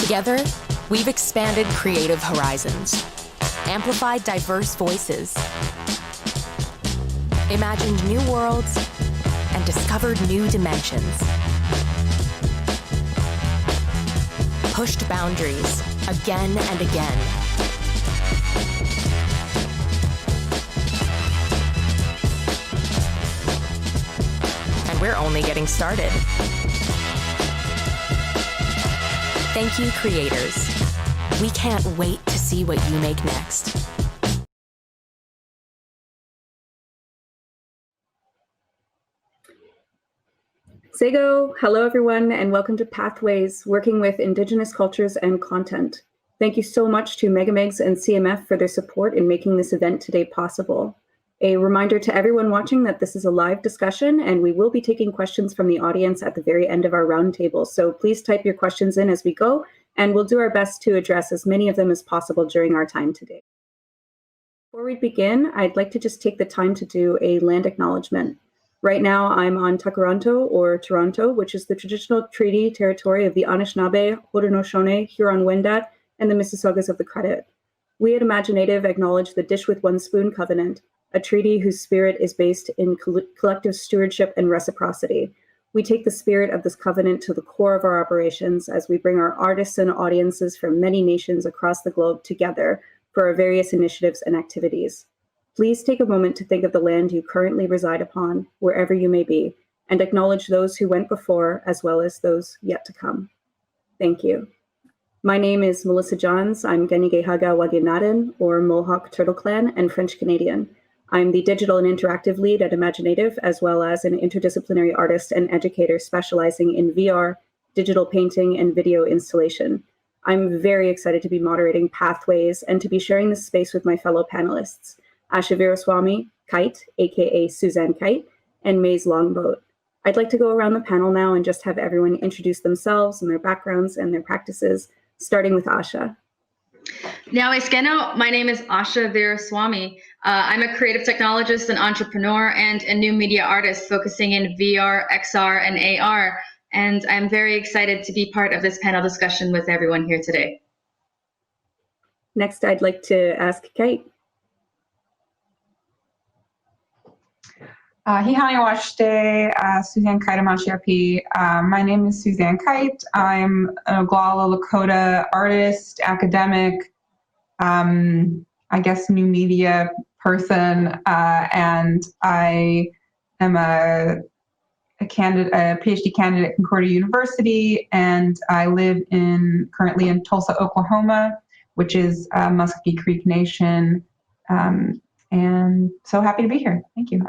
Together, we've expanded creative horizons, amplified diverse voices, imagined new worlds, and discovered new dimensions. Pushed boundaries again and again. And we're only getting started. Thank you, creators. We can't wait to see what you make next. Sego, hello everyone, and welcome to Pathways, working with Indigenous cultures and content. Thank you so much to MEGAMIGS and CMF for their support in making this event today possible. A reminder to everyone watching that this is a live discussion and we will be taking questions from the audience at the very end of our roundtable. So please type your questions in as we go, and we'll do our best to address as many of them as possible during our time today. Before we begin, I'd like to just take the time to do a land acknowledgement. Right now, I'm on Takaranto, or Toronto, which is the traditional treaty territory of the Anishinaabe, Haudenosaunee, Huron-Wendat, and the Mississaugas of the Credit. We at ImagineNATIVE acknowledge the Dish with One Spoon Covenant, a treaty whose spirit is based in collective stewardship and reciprocity. We take the spirit of this covenant to the core of our operations as we bring our artists and audiences from many nations across the globe together for our various initiatives and activities. Please take a moment to think of the land you currently reside upon, wherever you may be, and acknowledge those who went before as well as those yet to come. Thank you. My name is Melissa Johns. I'm Kanien'kehá:ka Wahkia:kw, or Mohawk Turtle Clan, and French Canadian. I'm the digital and interactive lead at ImagineNATIVE, as well as an interdisciplinary artist and educator specializing in VR, digital painting, and video installation. I'm very excited to be moderating Pathways and to be sharing this space with my fellow panelists, Asha Veeraswamy, Kite, aka Suzanne Kite, and Maize Longboat. I'd like to go around the panel now and just have everyone introduce themselves and their backgrounds and their practices, starting with Asha. My name is Asha Veeraswamy. I'm a creative technologist and entrepreneur and a new media artist focusing in VR, XR, and AR. And I'm very excited to be part of this panel discussion with everyone here today. Next, I'd like to ask Kite. Suzanne Kite Amachiapi. My name is Suzanne Kite. I'm an Oglala Lakota artist, academic, I guess new media person, and I am a PhD candidate at Concordia University, and I live currently in Tulsa, Oklahoma, which is Muscogee Creek Nation, and so happy to be here. Thank you.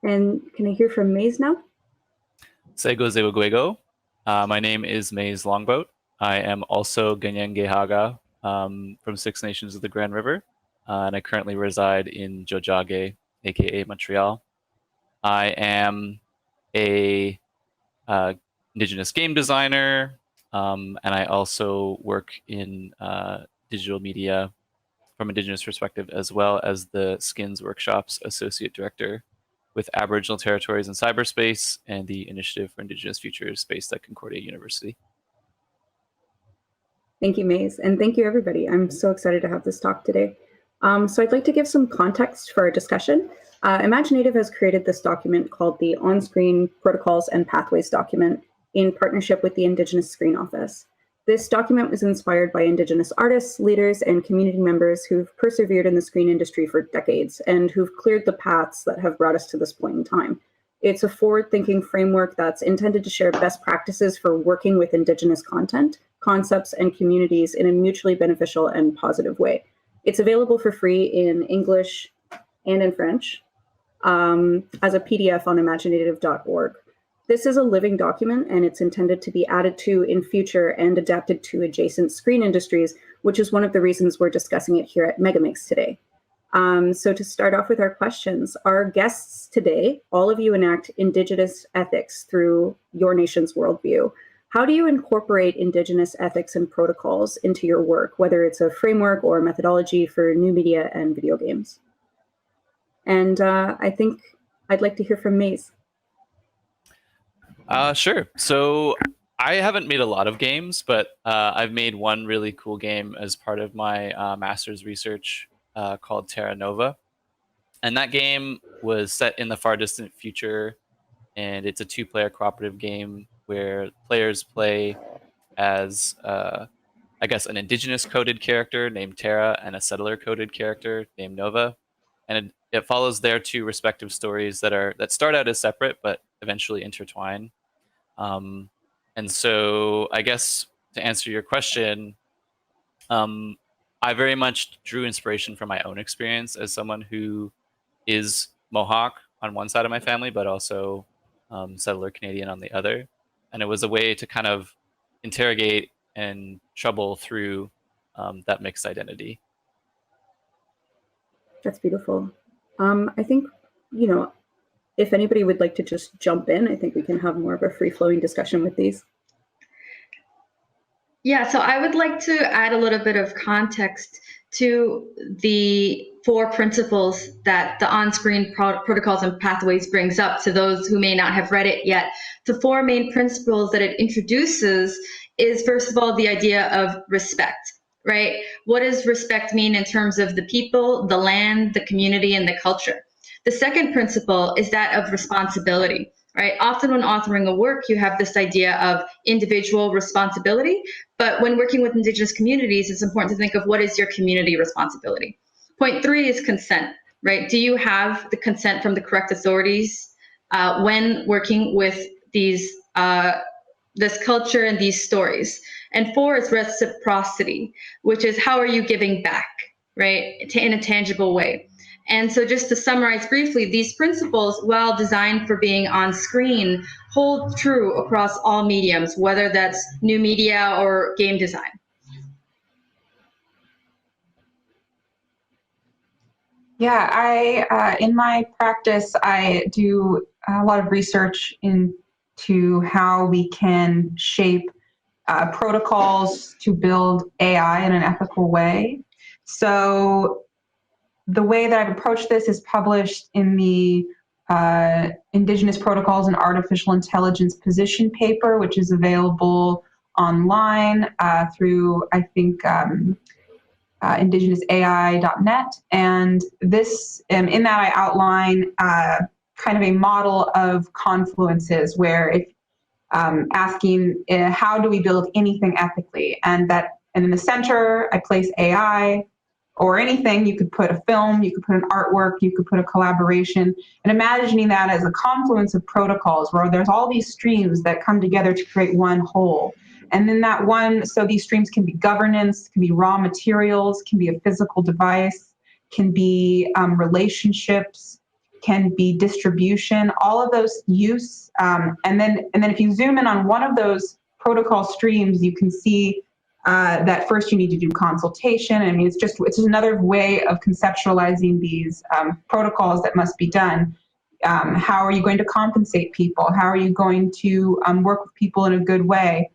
And can I hear from Maize now? Sego Zewagwego. My name is Maize Longboat. I am also Kanien'kehá:ka from Six Nations of the Grand River, and I currently reside in Tiohtià:ke, aka Montreal. I am a Indigenous game designer, and I also work in digital media from Indigenous perspective, as well as the Skins Workshops Associate Director with Aboriginal Territories in Cyberspace and the Initiative for Indigenous Futures based at Concordia University. Thank you, Maize, and thank you, everybody. I'm so excited to have this talk today. So I'd like to give some context for our discussion. ImagineNATIVE has created this document called the OnScreen Protocols and Pathways document in partnership with the Indigenous Screen Office. This document was inspired by Indigenous artists, leaders, and community members who've persevered in the screen industry for decades and who've cleared the paths that have brought us to this point in time. It's a forward-thinking framework that's intended to share best practices for working with Indigenous content, concepts, and communities in a mutually beneficial and positive way. It's available for free in English and in French as a PDF on ImagineNATIVE.org. This is a living document, and it's intended to be added to in future and adapted to adjacent screen industries, which is one of the reasons we're discussing it here at MEGAMIGS today. So to start off with our questions, our guests today, all of you enact Indigenous ethics through your nation's worldview. How do you incorporate Indigenous ethics and protocols into your work, whether it's a framework or a methodology for new media and video games? And I think I'd like to hear from Maize. Sure. So I haven't made a lot of games, but I've made one really cool game as part of my master's research called Terra Nova. And that game was set in the far distant future, and it's a two-player cooperative game where players play as, I guess, an indigenous coded character named Terra and a settler coded character named Nova. And it follows their two respective stories that start out as separate but eventually intertwine. Um, and so I guess to answer your question, um, I very much drew inspiration from my own experience as someone who is Mohawk on one side of my family, but also settler Canadian on the other. And it was a way to kind of interrogate and trouble through that mixed identity. That's beautiful. I think, you know, if anybody would like to just jump in, I think we can have more of a free-flowing discussion with these. Yeah, so I would like to add a little bit of context to the 4 principles that the OnScreen Protocols and Pathways brings up to those who may not have read it yet. The 4 main principles that it introduces is, first of all, the idea of respect, right? What does respect mean in terms of the people, the land, the community, and the culture? The second principle is that of responsibility, right? Often when authoring a work, you have this idea of individual responsibility, but when working with Indigenous communities, it's important to think of what is your community responsibility. Point 3 is consent, right? Do you have the consent from the correct authorities when working with these this culture and these stories? And 4 is reciprocity, which is how are you giving back, right, in a tangible way. And so just to summarize briefly, these principles, while designed for being on screen, hold true across all mediums, whether that's new media or game design. Yeah, in my practice, I do a lot of research into how we can shape protocols to build AI in an ethical way. So the way that I've approached this is published in the Indigenous Protocols and Artificial Intelligence position paper, which is available online through, I think, indigenousai.net. And this, in that I outline kind of a model of confluences where if asking how do we build anything ethically, and in the center I place AI, or anything. You could put a film, you could put an artwork, you could put a collaboration, and imagining that as a confluence of protocols where there's all these streams that come together to create one whole. And then that one, so these streams can be governance, can be raw materials, can be a physical device, can be relationships, can be distribution, all of those use. And then if you zoom in on one of those protocol streams, you can see that first you need to do consultation. I mean, it's just another way of conceptualizing these protocols that must be done. How are you going to compensate people? How are you going to work with people in a good way?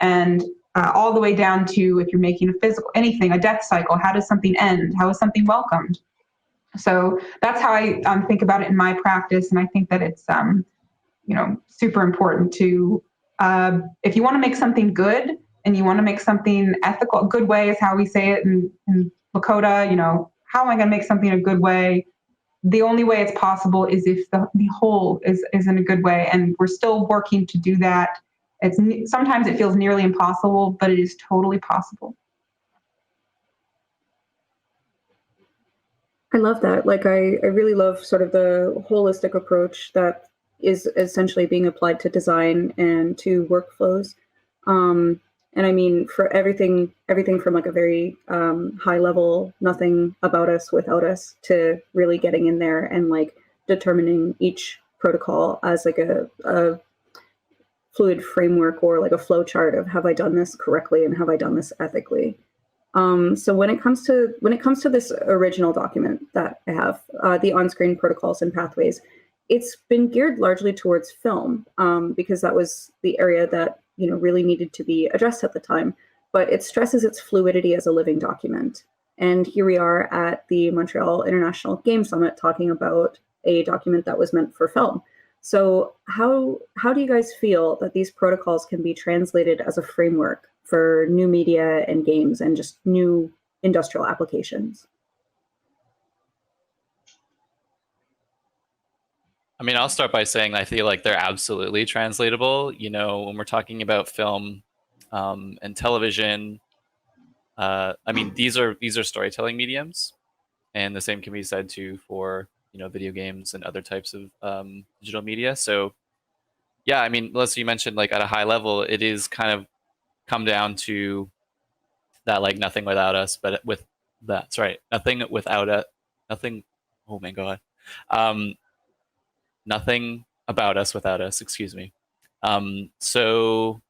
And all the way down to if you're making a physical, anything, a death cycle, how does something end? How is something welcomed? So that's how I think about it in my practice. And I think that it's, super important to, if you want to make something good, and you want to make something ethical, a good way is how we say it in Lakota, how am I going to make something a good way? The only way it's possible is if the whole is in a good way. And we're still working to do that. Sometimes it feels nearly impossible, but it is totally possible. I love that. Like, I really love sort of the holistic approach that is essentially being applied to design and to workflows. And I mean, for everything from like a very high level, nothing about us without us, to really getting in there and like determining each protocol as like a fluid framework or like a flow chart of have I done this correctly and have I done this ethically. So when it comes to this original document that I have, the OnScreen Protocols and Pathways, it's been geared largely towards film because that was the area that really needed to be addressed at the time, but it stresses its fluidity as a living document. And here we are at the Montreal International Game Summit talking about a document that was meant for film. So how do you guys feel that these protocols can be translated as a framework for new media and games and just new industrial applications? I mean, I'll start by saying I feel like they're absolutely translatable. You know, when we're talking about film and television, I mean, these are storytelling mediums, and the same can be said too for, you know, video games and other types of digital media. So yeah, I mean, Melissa, you mentioned like at a high level, it is kind of come down to that, like nothing without us, but with that's right, nothing without it, nothing. Oh my god, um, nothing about us without us. Excuse me. So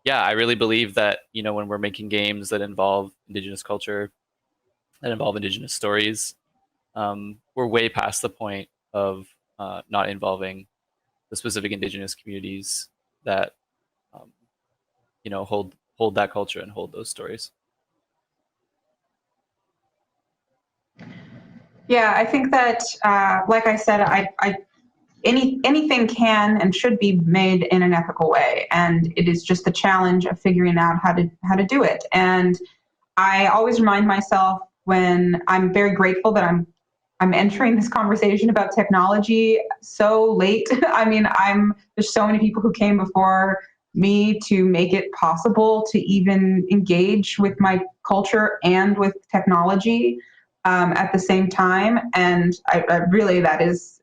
yeah, I really believe that, you know, when we're making games that involve Indigenous culture, that involve Indigenous stories, we're way past the point of not involving the specific Indigenous communities that um, you know, hold that culture and hold those stories. Yeah, I think that, like I said, anything can and should be made in an ethical way, and it is just the challenge of figuring out how to do it. And I always remind myself, when I'm very grateful that I'm entering this conversation about technology so late. I mean, there's so many people who came before me to make it possible to even engage with my culture and with technology at the same time. And I really, that is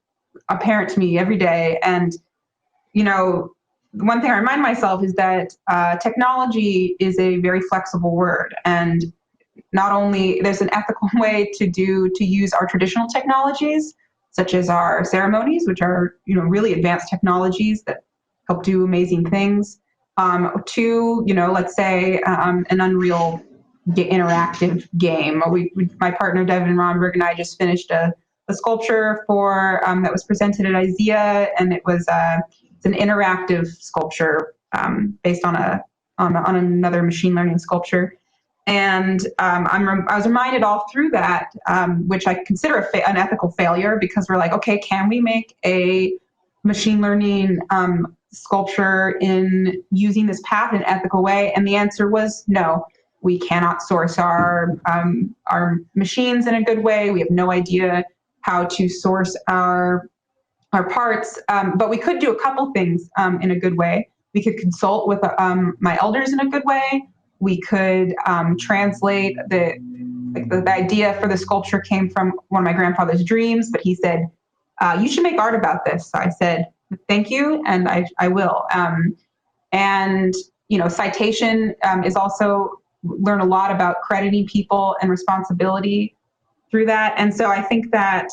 apparent to me every day. And, you know, one thing I remind myself is that technology is a very flexible word, and not only there's an ethical way to use our traditional technologies, such as our ceremonies, which are, you know, really advanced technologies that help do amazing things, to, you know, let's say an Unreal interactive game. My partner Devin Romberg and I just finished a sculpture for that was presented at IZEA, and it was it's an interactive sculpture based on another machine learning sculpture. And I was reminded all through that, which I consider an ethical failure, because we're like, okay, can we make a machine learning sculpture in using this path in an ethical way? And the answer was no. We cannot source our machines in a good way. We have no idea how to source our parts, but we could do a couple things in a good way. We could consult with my elders in a good way. We could translate the idea for the sculpture came from one of my grandfather's dreams, but he said, you should make art about this. So I said, thank you, and I will. And, you know, citation is also learn a lot about crediting people and responsibility through that. And so I think that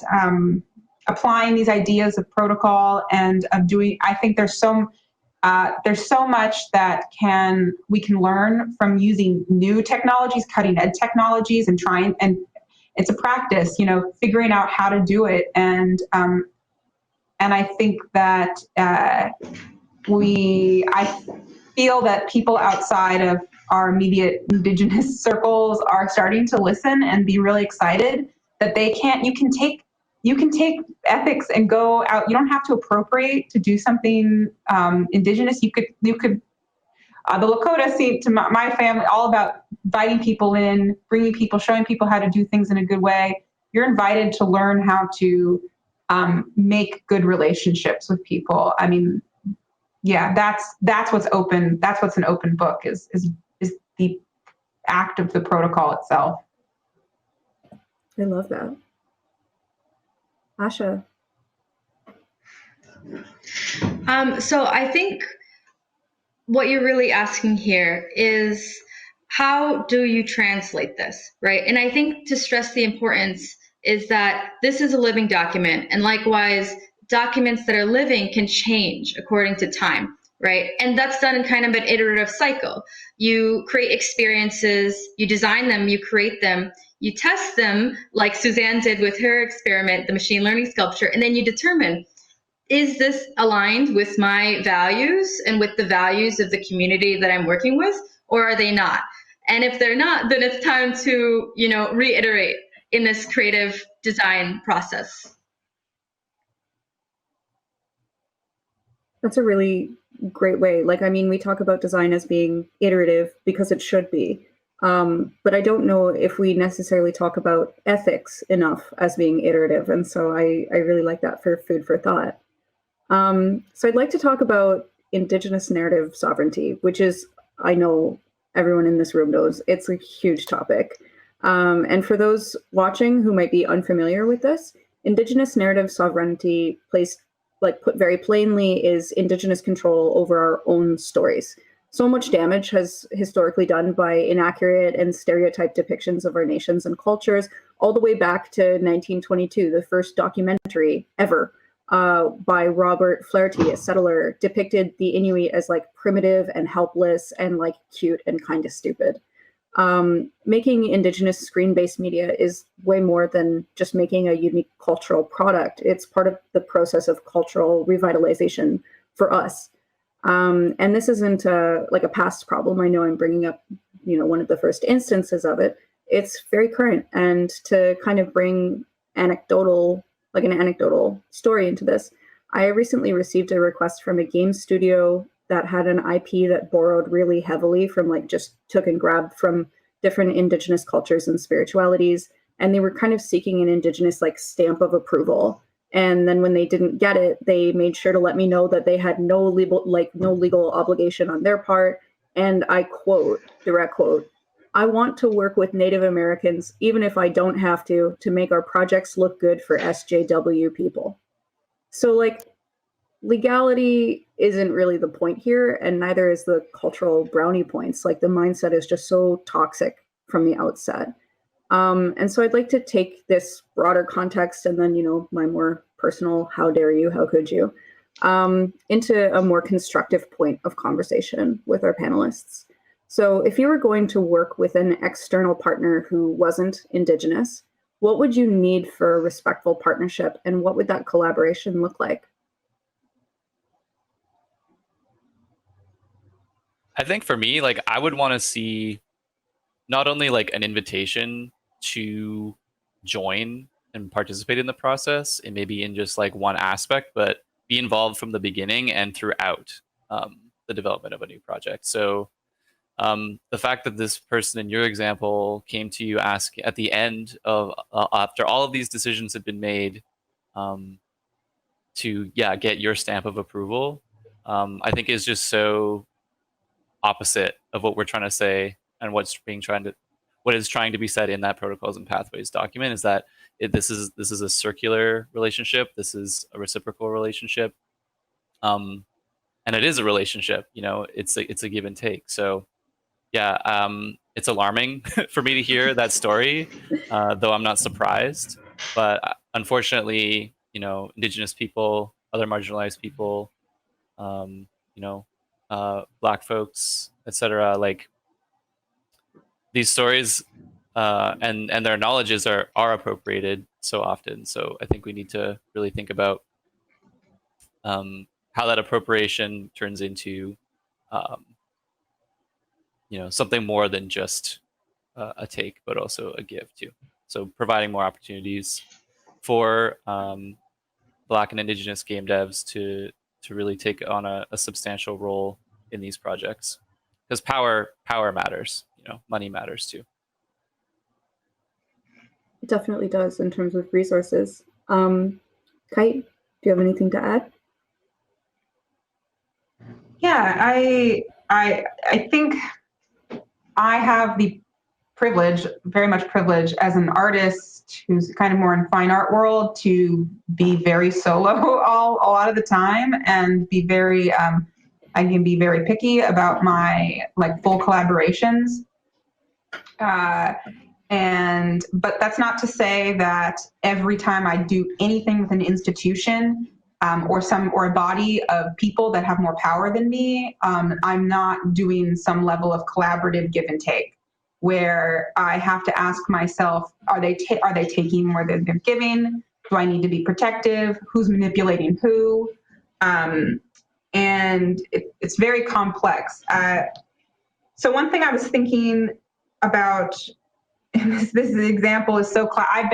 applying these ideas of protocol and of doing, I think there's so much that we can learn from using new technologies, cutting edge technologies, and trying, and it's a practice, you know, figuring out how to do it. And I think that I feel that people outside of our immediate Indigenous circles are starting to listen and be really excited that you can take ethics and go out. You don't have to appropriate to do something Indigenous. You could the Lakota seem to my family all about inviting people in, bringing people, showing people how to do things in a good way. You're invited to learn how to make good relationships with people. I mean, yeah, that's what's open. That's what's an open book is the act of the protocol itself. I love that. Asha. So I think what you're really asking here is, how do you translate this, right? And I think to stress the importance is that this is a living document, and likewise, documents that are living can change according to time, right? And that's done in kind of an iterative cycle. You create experiences, you design them, you create them, you test them, like Suzanne did with her experiment, the machine learning sculpture, and then you determine, is this aligned with my values and with the values of the community that I'm working with, or are they not? And if they're not, then it's time to, you know, reiterate in this creative design process. That's a really great way. Like, I mean, we talk about design as being iterative because it should be. But I don't know if we necessarily talk about ethics enough as being iterative. And so I really like that for food for thought. So I'd like to talk about Indigenous narrative sovereignty, which is, I know everyone in this room knows, it's a huge topic. And for those watching who might be unfamiliar with this, Indigenous narrative sovereignty, put very plainly, is Indigenous control over our own stories. So much damage has historically done by inaccurate and stereotyped depictions of our nations and cultures, all the way back to 1922, the first documentary ever by Robert Flaherty, a settler, depicted the Inuit as like primitive and helpless and like cute and kind of stupid. Making Indigenous screen-based media is way more than just making a unique cultural product. It's part of the process of cultural revitalization for us. And this isn't like a past problem. I know I'm bringing up, one of the first instances of it. It's very current. And to kind of bring an anecdotal story into this, I recently received a request from a game studio that had an IP that borrowed really heavily from just took and grabbed from different Indigenous cultures and spiritualities. And they were kind of seeking an Indigenous stamp of approval. And then when they didn't get it, they made sure to let me know that they had no legal obligation on their part. And I quote, direct quote, "I want to work with Native Americans, even if I don't have to make our projects look good for SJW people." So legality isn't really the point here, and neither is the cultural brownie points. The mindset is just so toxic from the outset. And so I'd like to take this broader context and then, my more personal, how dare you, how could you, into a more constructive point of conversation with our panelists. So if you were going to work with an external partner who wasn't Indigenous, what would you need for a respectful partnership, and what would that collaboration look like? I think for me, I would want to see not only an invitation to join and participate in the process, and maybe in just one aspect, but be involved from the beginning and throughout the development of a new project. So the fact that this person in your example came to you at the end of after all of these decisions had been made to get your stamp of approval, I think is just so opposite of what we're trying to say and what is trying to be said in that Protocols and Pathways document, is that this is a circular relationship. This is a reciprocal relationship, and it is a relationship. It's a give and take. So it's alarming for me to hear that story, though I'm not surprised. But unfortunately, Indigenous people, other marginalized people, Black folks, etc. These stories and their knowledges are appropriated so often. So I think we need to really think about how that appropriation turns into something more than just a take, but also a give too. So providing more opportunities for Black and Indigenous game devs to really take on a substantial role in these projects, because power matters. Money matters too. It definitely does in terms of resources. Kite, do you have anything to add? Yeah, I think I have the privilege, very much privilege, as an artist who's kind of more in fine art world, to be very solo a lot of the time, and be very I can be very picky about my full collaborations. But that's not to say that every time I do anything with an institution or a body of people that have more power than me, I'm not doing some level of collaborative give and take, where I have to ask myself, are they taking more than they're giving? Do I need to be protective? Who's manipulating who? And it's very complex. So one thing I was thinking about, and this example is so I've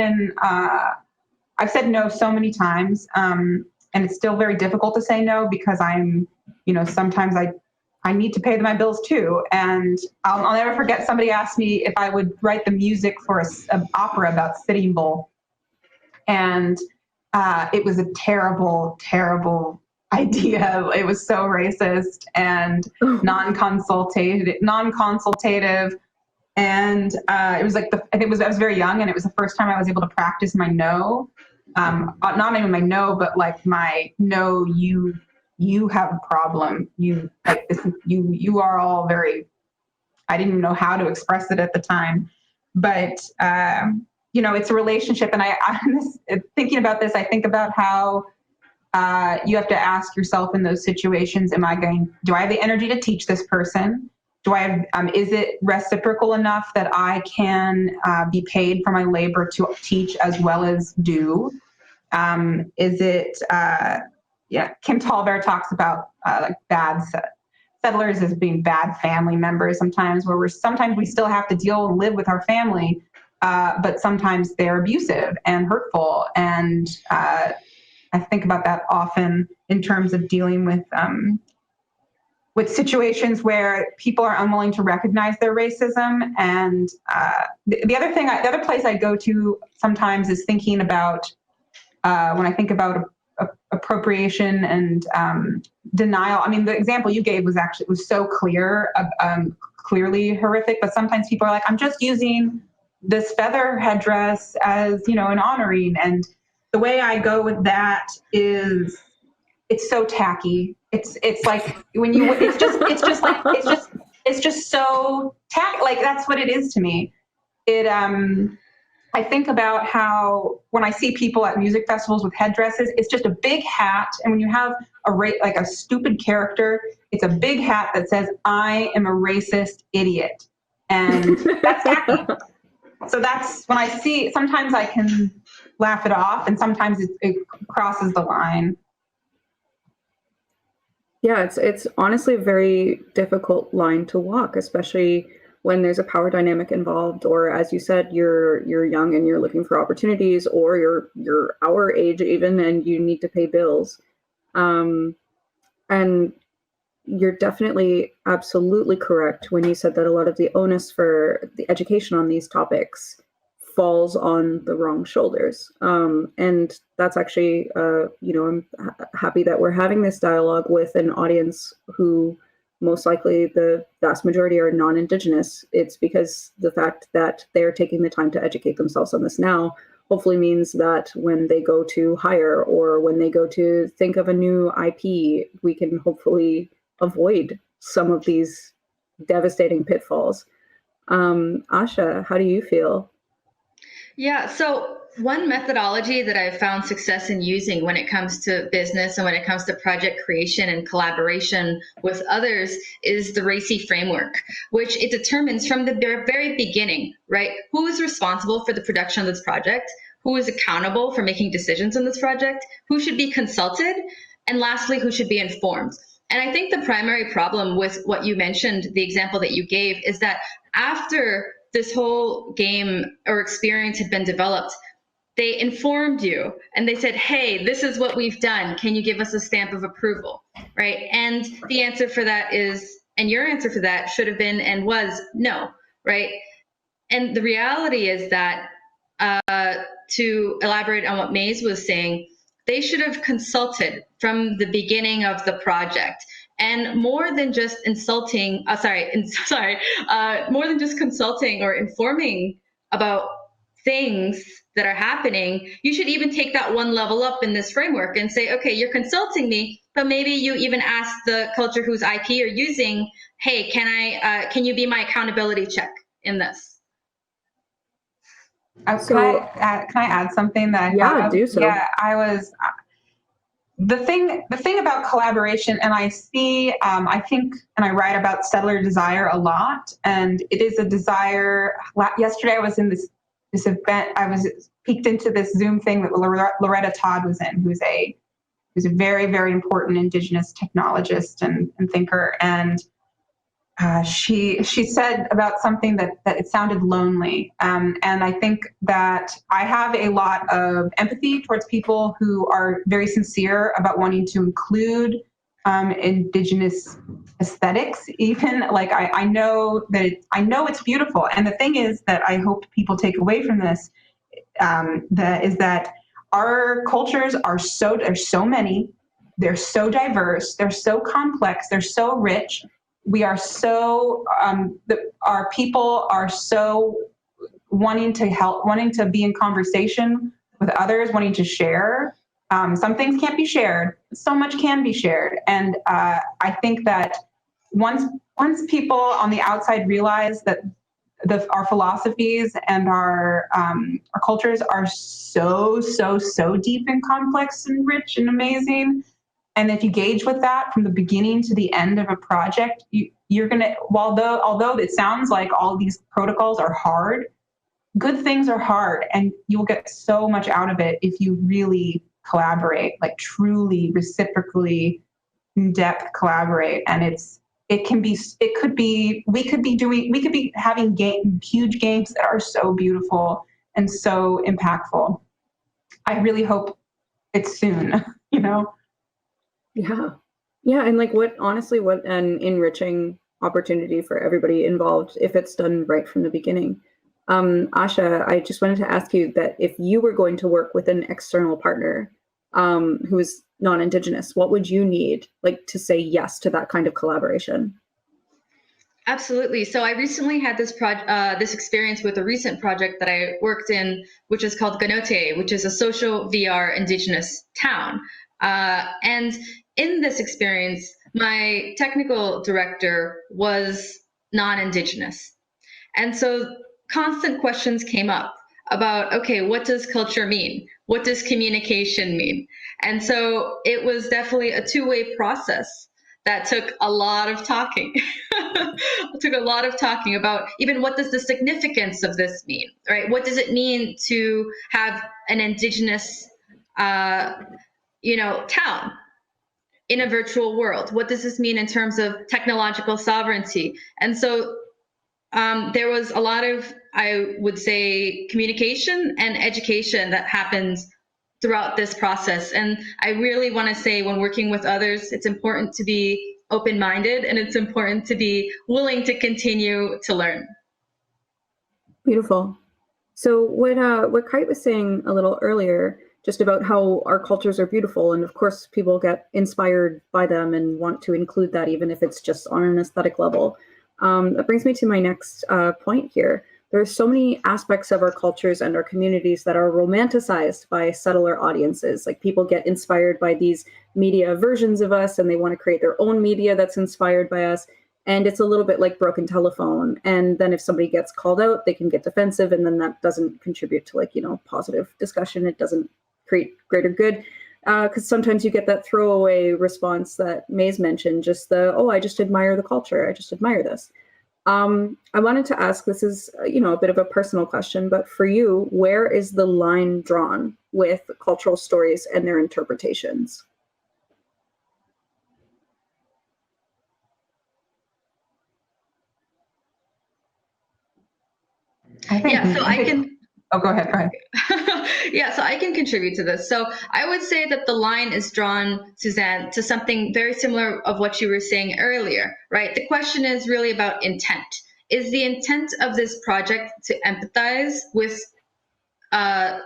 said no so many times, and and it's still very difficult to say no because I'm, sometimes I need to pay my bills too. And I'll never forget somebody asked me if I would write the music for an opera about Sitting Bull. And it was a terrible, terrible idea. It was so racist and non-consultative. And it was like, I was very young, and it was the first time I was able to practice my no. Not even my no, but like my no, you have a problem. You like this. You are all very. I didn't even know how to express it at the time, but it's a relationship. And thinking about this, I think about how you have to ask yourself in those situations: do I have the energy to teach this person? Do I have? Is it reciprocal enough that I can be paid for my labor to teach as well as do? Is it? Kim Tallbear talks about like bad settlers as being bad family members sometimes, where sometimes we still have to deal and live with our family, but sometimes they're abusive and hurtful. And I think about that often in terms of dealing with situations where people are unwilling to recognize their racism. And the other place I go to sometimes is thinking about when I think about appropriation and denial. I mean, the example you gave was so clear, clearly horrific, but sometimes people are like, I'm just using this feather headdress as, an honoring. And the way I go with that is it's so tacky. It's like it's just so tacky. Like, that's what it is to me. I think about how when I see people at music festivals with headdresses, it's just a big hat. And when you have like a stupid character, it's a big hat that says, I am a racist idiot. And that's tacky. So that's when I see, sometimes I can laugh it off, and sometimes it crosses the line. Yeah, it's honestly a very difficult line to walk, especially when there's a power dynamic involved, or as you said, you're young and you're looking for opportunities, or you're our age even, and you need to pay bills. And you're definitely absolutely correct when you said that a lot of the onus for the education on these topics falls on the wrong shoulders. And that's actually, I'm happy that we're having this dialogue with an audience who most likely the vast majority are non-Indigenous. It's because the fact that they're taking the time to educate themselves on this now hopefully means that when they go to hire, or when they go to think of a new IP, we can hopefully avoid some of these devastating pitfalls. Asha, how do you feel? Yeah, so one methodology that I've found success in using when it comes to business and when it comes to project creation and collaboration with others is the Raze Framework, which it determines from the very beginning, right? Who is responsible for the production of this project? Who is accountable for making decisions on this project? Who should be consulted? And lastly, who should be informed? And I think the primary problem with what you mentioned, the example that you gave, is that after this whole game or experience had been developed, they informed you and they said, hey, this is what we've done. Can you give us a stamp of approval, right? And the answer for that is, and your answer for that should have been and was no, right? And the reality is that to elaborate on what Maize was saying, they should have consulted from the beginning of the project. And more than just more than just consulting or informing about things that are happening, you should even take that one level up in this framework and say, okay, you're consulting me, but maybe you even ask the culture whose IP you're using, hey, can you be my accountability check in this? Can I add something that I thought of? Do so. Yeah, the thing about collaboration, and I see, I think, and I write about settler desire a lot, and it is a desire. Yesterday I was in this event, I was peeked into this Zoom thing that Loretta Todd was in, who's a very, very important Indigenous technologist and thinker. And she said about something that it sounded lonely. And I think that I have a lot of empathy towards people who are very sincere about wanting to include Indigenous aesthetics. Even like I know that I know it's beautiful. And the thing is that I hope people take away from this that our cultures are there's so many, they're so diverse, they're so complex, they're so rich. We are so, our people are so wanting to help, wanting to be in conversation with others, wanting to share. Some things can't be shared, so much can be shared. And I think that once people on the outside realize that our philosophies and our cultures are so deep and complex and rich and amazing, and if you gauge with that from the beginning to the end of a project, you're gonna, although it sounds like all these protocols are hard, good things are hard, and you'll get so much out of it if you really collaborate, like truly reciprocally in depth collaborate. And we could be having huge games that are so beautiful and so impactful. I really hope it's soon, you know? Yeah. And like honestly, what an enriching opportunity for everybody involved if it's done right from the beginning. Asha, I just wanted to ask you that if you were going to work with an external partner who is non-Indigenous, what would you need like to say yes to that kind of collaboration? Absolutely. So I recently had this experience with a recent project that I worked in, which is called Ganote, which is a social VR Indigenous town. And in this experience, my technical director was non-Indigenous. And so constant questions came up about, okay, what does culture mean? What does communication mean? And so it was definitely a two-way process that took a lot of talking. It took a lot of talking about even what does the significance of this mean, right? What does it mean to have an Indigenous town in a virtual world? What does this mean in terms of technological sovereignty? And so there was a lot of, I would say, communication and education that happens throughout this process. And I really want to say, when working with others, it's important to be open-minded, and it's important to be willing to continue to learn. Beautiful. So what Kite was saying a little earlier, just about how our cultures are beautiful, and of course people get inspired by them and want to include that, even if it's just on an aesthetic level. That brings me to my next point here. There are so many aspects of our cultures and our communities that are romanticized by subtler audiences. Like people get inspired by these media versions of us, and they want to create their own media that's inspired by us. And it's a little bit like broken telephone. And then if somebody gets called out, they can get defensive, and then that doesn't contribute to positive discussion. It doesn't create greater good. Because sometimes you get that throwaway response that Maize mentioned, just I just admire the culture. I just admire this. I wanted to ask, this is, a bit of a personal question, but for you, where is the line drawn with cultural stories and their interpretations? I think, Oh, go ahead. Yeah, so I can contribute to this. So I would say that the line is drawn, Suzanne, to something very similar of what you were saying earlier, right? The question is really about intent. Is the intent of this project to empathize with our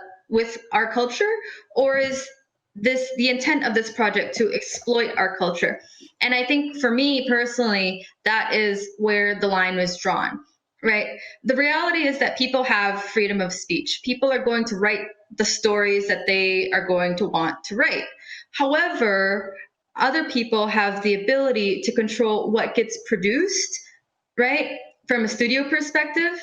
culture, or is the intent of this project to exploit our culture? And I think for me personally, that is where the line was drawn. Right. The reality is that people have freedom of speech. People are going to write the stories that they are going to want to write. However, other people have the ability to control what gets produced, right, from a studio perspective.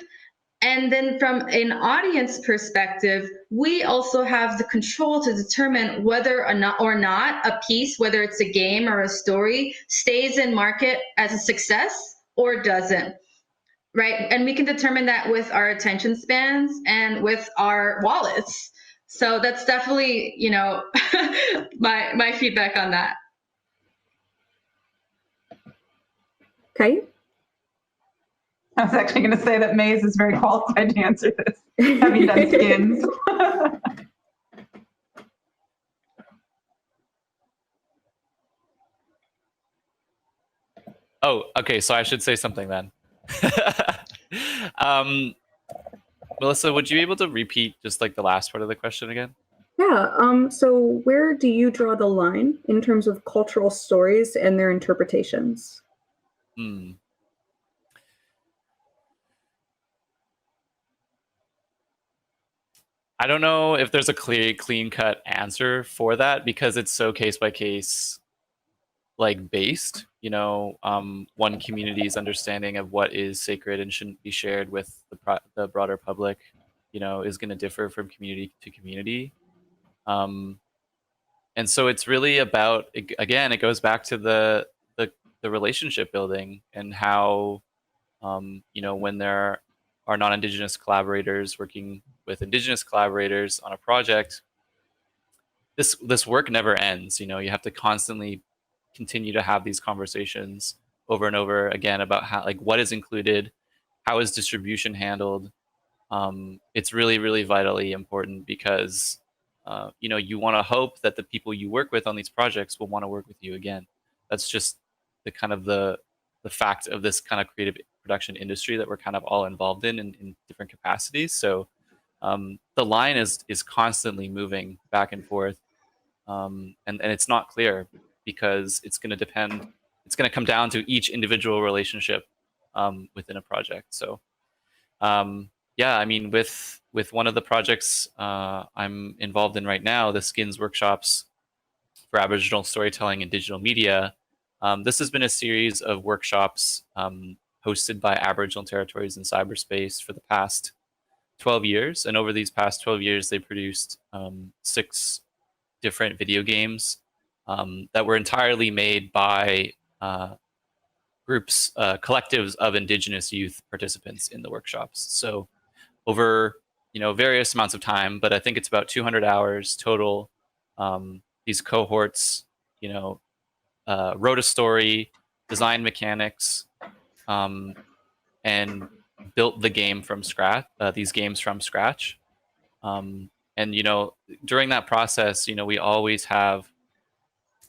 And then from an audience perspective, we also have the control to determine whether or not a piece, whether it's a game or a story, stays in market as a success or doesn't. Right. And we can determine that with our attention spans and with our wallets. So that's definitely, my feedback on that. Okay. I was actually going to say that Maize is very qualified to answer this, having done skins. Oh, okay. So I should say something then. Melissa, would you be able to repeat just like the last part of the question again? Yeah, so where do you draw the line in terms of cultural stories and their interpretations? I don't know if there's a clean-cut answer for that because it's so case by case, like based. You know, one community's understanding of what is sacred and shouldn't be shared with the broader public, you know, is going to differ from community to community. And so it's really about, again, it goes back to the relationship building and how, you know, when there are non-Indigenous collaborators working with Indigenous collaborators on a project, this work never ends. You know, you have to constantly continue to have these conversations over and over again about how, like, what is included, how is distribution handled. It's really, really vitally important because you know, you want to hope that the people you work with on these projects will want to work with you again. That's just the kind of the fact of this kind of creative production industry that we're kind of all involved in different capacities. So the line is constantly moving back and forth, and it's not clear because it's going to depend. It's going to come down to each individual relationship within a project. So. Yeah, I mean, with one of the projects I'm involved in right now, the Skins Workshops for Aboriginal Storytelling and Digital Media, this has been a series of workshops hosted by Aboriginal territories in cyberspace for the past 12 years. And over these past 12 years, they produced 6 different video games that were entirely made by groups, collectives of Indigenous youth participants in the workshops. So over, you know, various amounts of time, but I think it's about 200 hours total. These cohorts, you know, wrote a story, designed mechanics, and built the game from scratch. These games from scratch, and you know, during that process, you know, we always have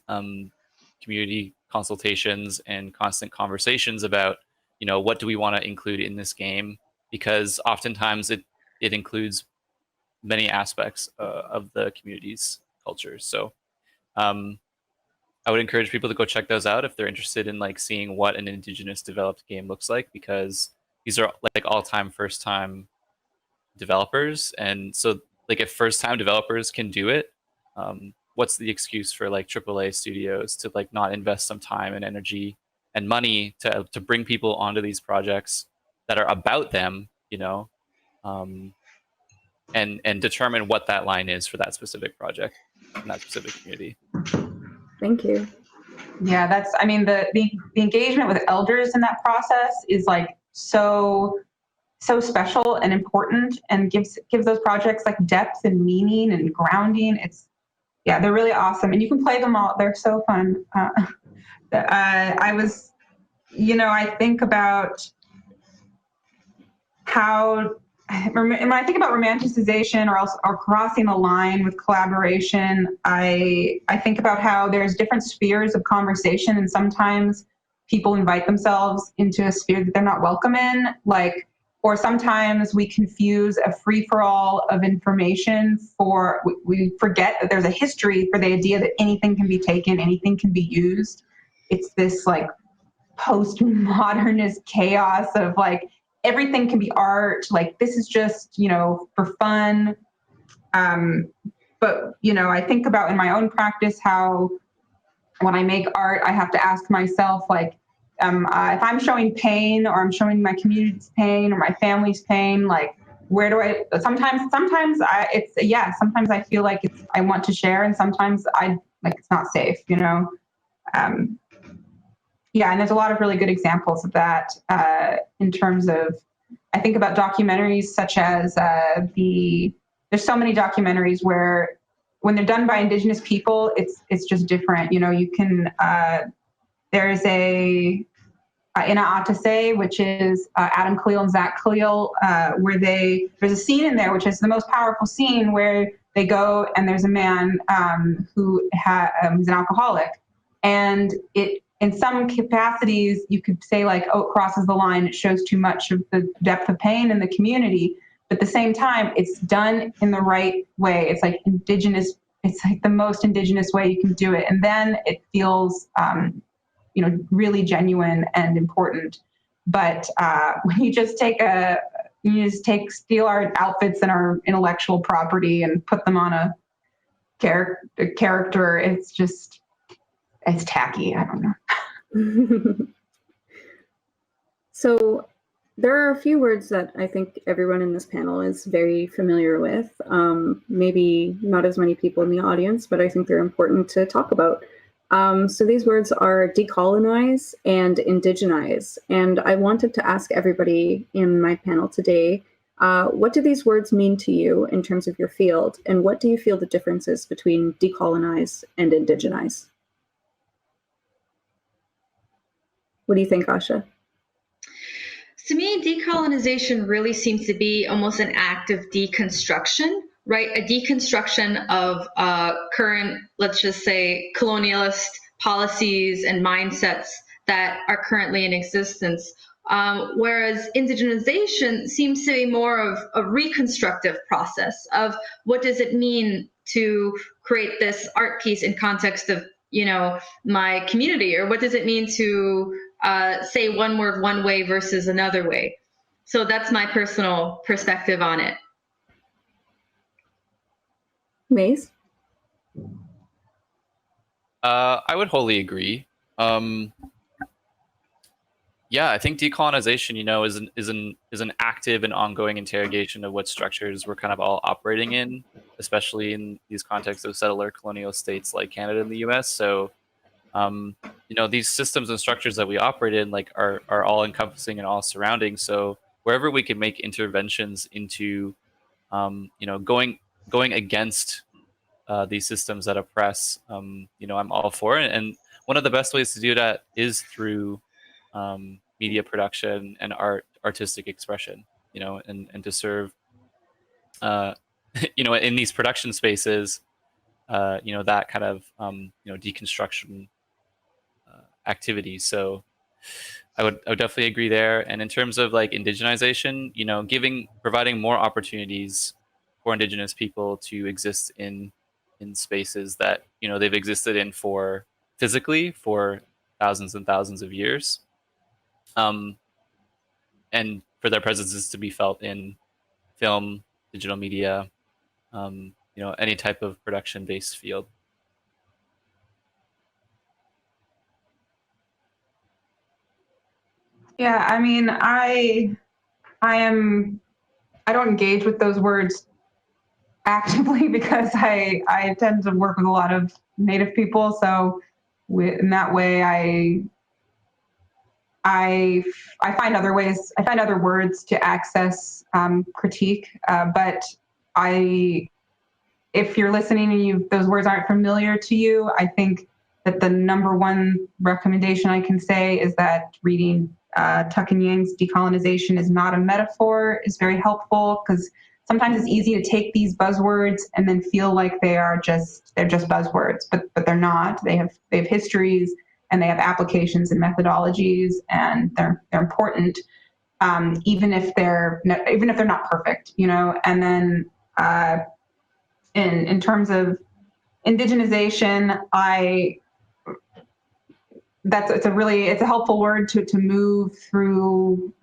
community consultations and constant conversations about, you know, what do we want to include in this game, because oftentimes it includes many aspects of the community's cultures. So I would encourage people to go check those out if they're interested in like seeing what an Indigenous developed game looks like, because these are like all-time first-time developers. And so like if first-time developers can do it, what's the excuse for like AAA studios to like not invest some time and energy and money to bring people onto these projects that are about them, you know, and determine what that line is for that specific project and that specific community. Thank you. Yeah, that's, I mean, the engagement with elders in that process is like so special and important, and gives those projects like depth and meaning and grounding. Yeah, they're really awesome, and you can play them all. They're so fun. I was, you know, I think about how, when I think about romanticization or crossing the line with collaboration, I think about how there's different spheres of conversation, and sometimes people invite themselves into a sphere that they're not welcome in, like, or sometimes we confuse a free-for-all of information we forget that there's a history for the idea that anything can be taken, anything can be used. It's this like postmodernist chaos of like, everything can be art, like this is just, you know, for fun. But, you know, I think about in my own practice how when I make art, I have to ask myself, like, if I'm showing pain, or I'm showing my community's pain or my family's pain, like, where do I, sometimes sometimes I feel like I want to share, and sometimes it's not safe, you know? Yeah, and there's a lot of really good examples of that in terms of, I think about documentaries such as there's so many documentaries where when they're done by Indigenous people, it's just different. You know, you can, there's a Ina which is Adam Khalil and Zach Khalil, where there's a scene in there, which is the most powerful scene, where they go and there's a man who's an alcoholic. And it, in some capacities, you could say like, oh, it crosses the line. It shows too much of the depth of pain in the community. But at the same time, it's done in the right way. It's like Indigenous. It's like the most Indigenous way you can do it. And then it feels, really genuine and important. But when you just steal our outfits and our intellectual property and put them on a character, it's tacky. I don't know. So there are a few words that I think everyone in this panel is very familiar with. Maybe not as many people in the audience, but I think they're important to talk about. So these words are decolonize and indigenize. And I wanted to ask everybody in my panel today, what do these words mean to you in terms of your field? And what do you feel the differences between decolonize and indigenize? What do you think, Asha? To me, decolonization really seems to be almost an act of deconstruction, right? A deconstruction of current, let's just say, colonialist policies and mindsets that are currently in existence. Whereas indigenization seems to be more of a reconstructive process of what does it mean to create this art piece in context of, my community, or what does it mean to say one word one way versus another way. So that's my personal perspective on it. Maize? I would wholly agree. Yeah, I think decolonization, is an active and ongoing interrogation of what structures we're kind of all operating in, especially in these contexts of settler colonial states like Canada and the U.S. So, these systems and structures that we operate in, like, are all encompassing and all surrounding. So wherever we can make interventions into, going against these systems that oppress, I'm all for it. And one of the best ways to do that is through media production and artistic expression, and to serve, in these production spaces, that kind of, deconstruction activities. So I would definitely agree there. And in terms of like indigenization, providing more opportunities for Indigenous people to exist in spaces that, they've existed in physically for thousands and thousands of years. And for their presences to be felt in film, digital media, any type of production-based field. Yeah, I mean, I don't engage with those words actively because I tend to work with a lot of Native people. So in that way, I find other ways, I find other words to access critique. But if you're listening and those words aren't familiar to you, I think that the number one recommendation I can say is that reading Tuck and Yang's Decolonization is Not a Metaphor is very helpful, because sometimes it's easy to take these buzzwords and then feel like they're just buzzwords, but they're not. They have histories and they have applications and methodologies, and they're important, even if they're not perfect, And then in terms of indigenization, it's a helpful word to move through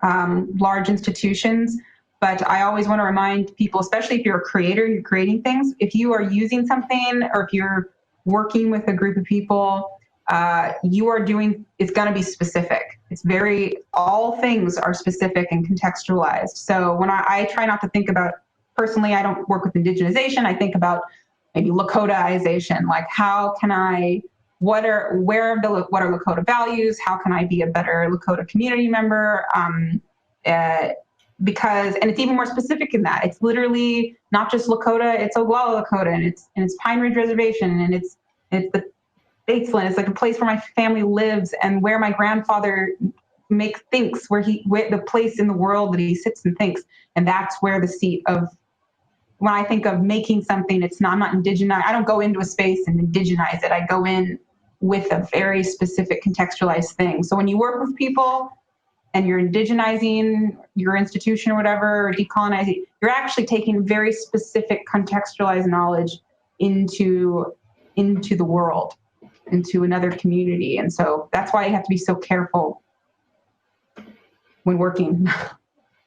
large institutions. But I always want to remind people, especially if you're a creator, you're creating things, if you are using something or if you're working with a group of people, it's going to be specific. All things are specific and contextualized. So when I try not to think about, personally, I don't work with indigenization. I think about maybe Lakotaization, like what are Lakota values? How can I be a better Lakota community member? Because it's even more specific in that. It's literally not just Lakota, it's Oglala Lakota, and it's Pine Ridge Reservation, and it's the Batesland. It's like a place where my family lives and where my grandfather thinks, where the place in the world that he sits and thinks. And that's where the seat of, when I think of making something, I'm not indigenized. I don't go into a space and indigenize it. I go in with a very specific contextualized thing. So when you work with people and you're indigenizing your institution or whatever, or decolonizing, you're actually taking very specific contextualized knowledge into the world, into another community. And so that's why you have to be so careful when working.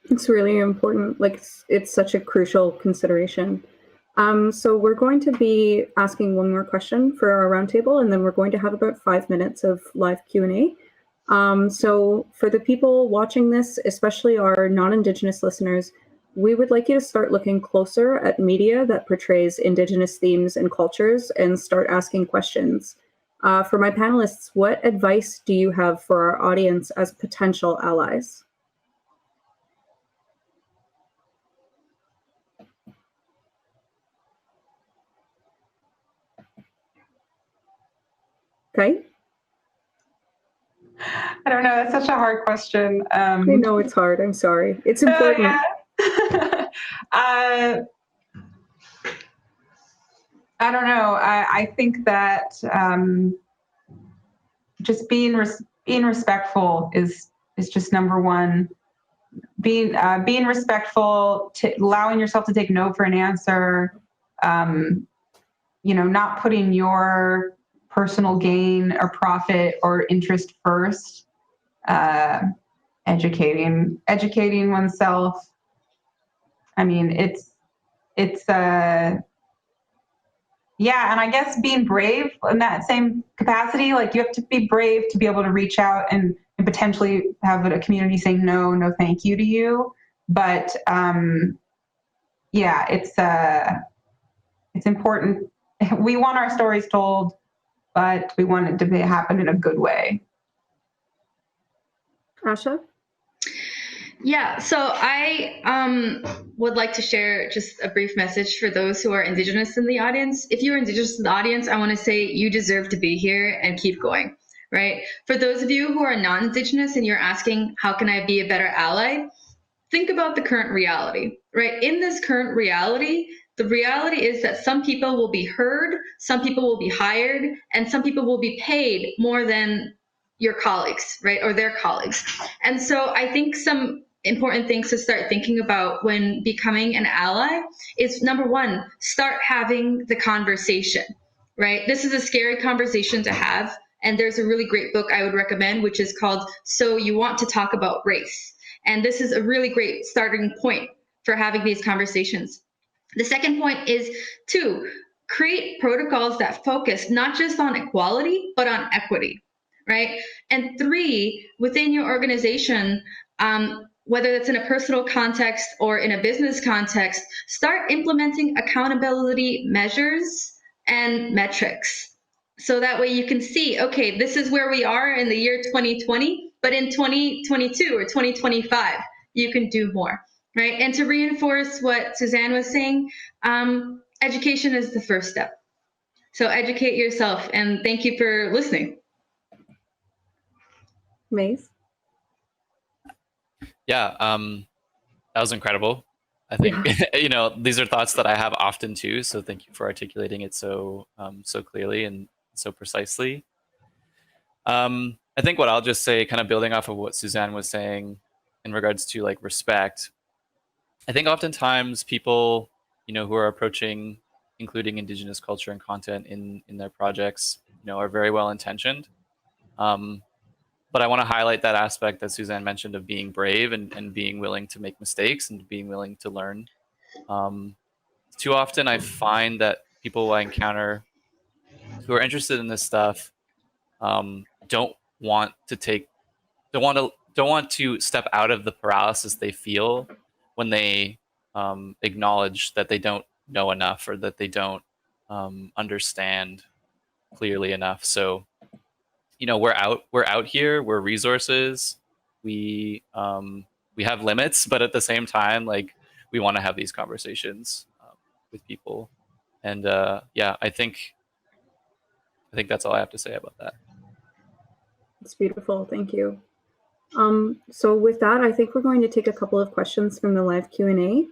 It's really important. Like, it's such a crucial consideration. So we're going to be asking one more question for our roundtable, and then we're going to have about 5 minutes of live Q&A. So for the people watching this, especially our non-Indigenous listeners, we would like you to start looking closer at media that portrays Indigenous themes and cultures and start asking questions. For my panelists, what advice do you have for our audience as potential allies? Okay. I don't know. That's such a hard question. I know it's hard. I'm sorry. It's important. Yeah. I don't know. I think that just being respectful is just number one. Being respectful, allowing yourself to take no for an answer. Not putting your personal gain or profit or interest first. Educating oneself. I mean, yeah, and I guess being brave in that same capacity, like you have to be brave to be able to reach out and potentially have a community saying no thank you to you. But yeah, it's important. We want our stories told, but we want it to happen in a good way. Asha? Yeah, so I would like to share just a brief message for those who are Indigenous in the audience. If you're Indigenous in the audience, I want to say you deserve to be here and keep going, right? For those of you who are non-Indigenous and you're asking, how can I be a better ally? Think about the current reality, right? In this current reality, the reality is that some people will be heard, some people will be hired, and some people will be paid more than your colleagues, right? Or their colleagues. And so I think some important things to start thinking about when becoming an ally is, number one, start having the conversation, right? This is a scary conversation to have. And there's a really great book I would recommend, which is called So You Want to Talk About Race. And this is a really great starting point for having these conversations. The second point is to create protocols that focus not just on equality, but on equity, right? And three, within your organization, whether it's in a personal context or in a business context, start implementing accountability measures and metrics. So that way you can see, okay, this is where we are in the year 2020, but in 2022 or 2025, you can do more, right? And to reinforce what Suzanne was saying, education is the first step. So educate yourself, and thank you for listening. Maize? Yeah, that was incredible. I think, these are thoughts that I have often too. So thank you for articulating it so clearly and so precisely. I think what I'll just say, kind of building off of what Suzanne was saying in regards to like respect, I think oftentimes people, who are approaching including Indigenous culture and content in their projects, are very well intentioned. But I want to highlight that aspect that Suzanne mentioned of being brave and being willing to make mistakes and being willing to learn. Too often I find that people I encounter who are interested in this stuff don't want to step out of the paralysis they feel when they acknowledge that they don't know enough or that they don't understand clearly enough. So we're out here, we're resources, we have limits, but at the same time, like, we want to have these conversations with people. And yeah, I think that's all I have to say about that. It's beautiful. Thank you. So with that, I think we're going to take a couple of questions from the live Q&A.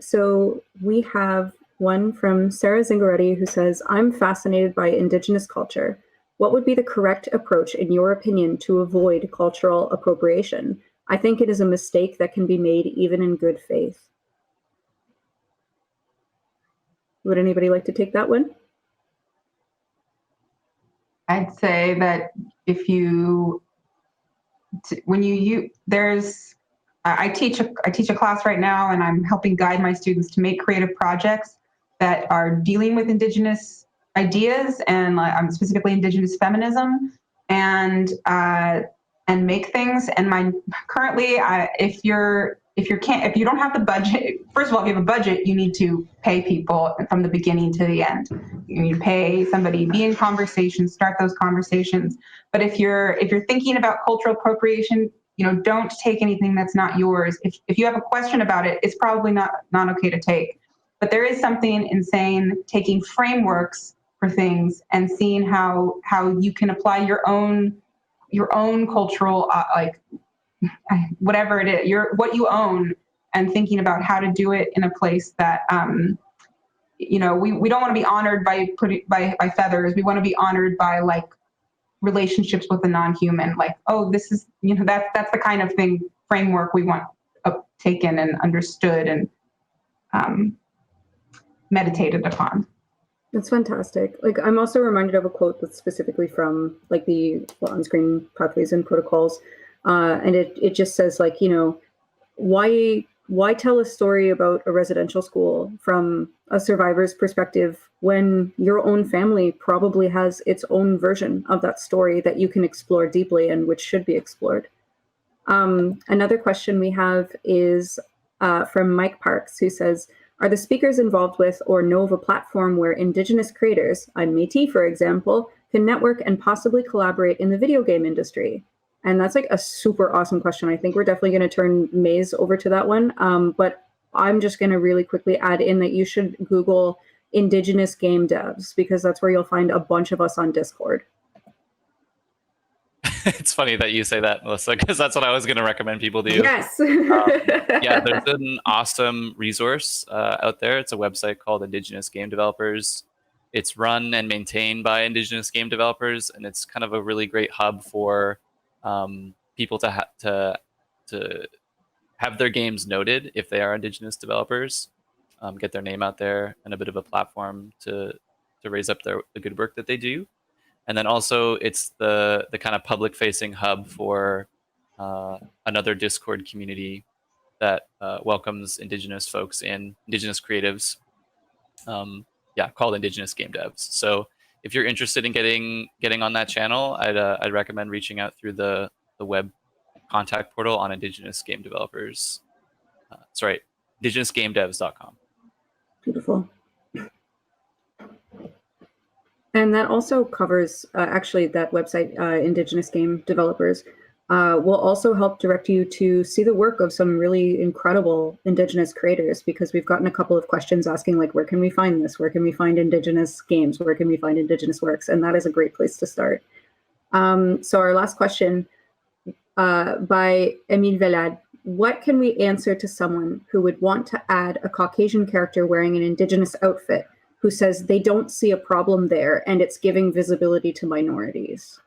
So we have one from Sarah Zingaretti who says, I'm fascinated by Indigenous culture. What would be the correct approach, in your opinion, to avoid cultural appropriation? I think it is a mistake that can be made even in good faith. Would anybody like to take that one? I'd say that if you, I teach a class right now, and I'm helping guide my students to make creative projects that are dealing with Indigenous ideas, and I'm specifically Indigenous feminism, and make things. And currently, if you don't have the budget, first of all, if you have a budget, you need to pay people from the beginning to the end. You need to pay somebody, be in conversations, start those conversations. But if you're thinking about cultural appropriation, don't take anything that's not yours. If you have a question about it, it's probably not okay to take. But there is something in saying, taking frameworks for things and seeing how you can apply your own cultural, whatever it is, what you own, and thinking about how to do it in a place that, we don't want to be honored by feathers. We want to be honored by relationships with the non-human. This is, that's the kind of framework we want taken and understood and meditated upon. That's fantastic. I'm also reminded of a quote that's specifically from the OnScreen Pathways and Protocols. And it just says, why tell a story about a residential school from a survivor's perspective when your own family probably has its own version of that story that you can explore deeply and which should be explored? Another question we have is from Mike Parks, who says, are the speakers involved with or know of a platform where Indigenous creators, I'm Métis, for example, can network and possibly collaborate in the video game industry? And that's a super awesome question. I think we're definitely going to turn Maize over to that one. But I'm just going to really quickly add in that you should Google Indigenous game devs, because that's where you'll find a bunch of us on Discord. It's funny that you say that, Melissa, because that's what I was going to recommend people do. Yes. Yeah, there's an awesome resource out there. It's a website called Indigenous Game Developers. It's run and maintained by Indigenous game developers, and it's kind of a really great hub for people to have their games noted if they are Indigenous developers, get their name out there, and a bit of a platform to raise up the good work that they do. And then also it's the kind of public-facing hub for another Discord community that welcomes Indigenous folks in, Indigenous creatives, called Indigenous Game Devs. So if you're interested in getting on that channel, I'd recommend reaching out through the web contact portal on Indigenous Game Developers. IndigenousGameDevs.com. Beautiful. And that also covers, actually, that website, Indigenous Game Developers, will also help direct you to see the work of some really incredible Indigenous creators, because we've gotten a couple of questions asking, where can we find this? Where can we find Indigenous games? Where can we find Indigenous works? And that is a great place to start. So our last question by Emile Velad. What can we answer to someone who would want to add a Caucasian character wearing an Indigenous outfit, who says they don't see a problem there and it's giving visibility to minorities?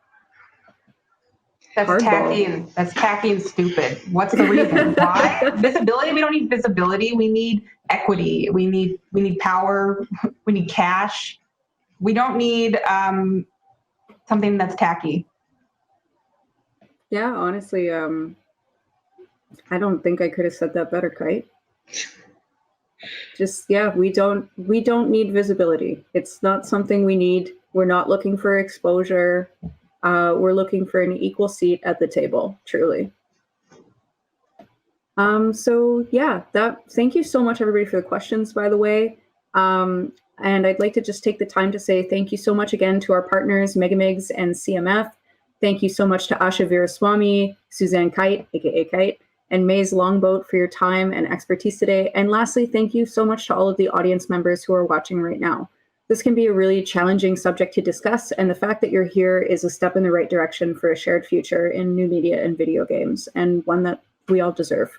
That's tacky and stupid. What's the reason? Why? Visibility? We don't need visibility. We need equity. We need power. We need cash. We don't need something that's tacky. Yeah, honestly, I don't think I could have said that better, Kite. Just, we don't need visibility. It's not something we need. We're not looking for exposure. We're looking for an equal seat at the table, truly. So thank you so much, everybody, for the questions, by the way. And I'd like to just take the time to say thank you so much again to our partners, MEGAMIGS and CMF. Thank you so much to Asha Veeraswamy, Suzanne Kite, aka Kite, and Maize Longboat for your time and expertise today. And lastly, thank you so much to all of the audience members who are watching right now. This can be a really challenging subject to discuss, and the fact that you're here is a step in the right direction for a shared future in new media and video games, and one that we all deserve.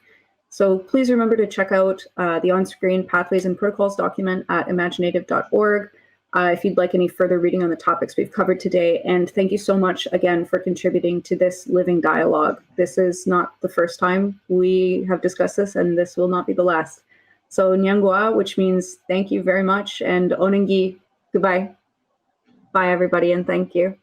So please remember to check out the on-screen Pathways and Protocols document at ImagineNATIVE.org if you'd like any further reading on the topics we've covered today. And thank you so much again for contributing to this living dialogue. This is not the first time we have discussed this, and this will not be the last. So Nyangwa, which means thank you very much, and Onengi, goodbye. Bye, everybody, and thank you.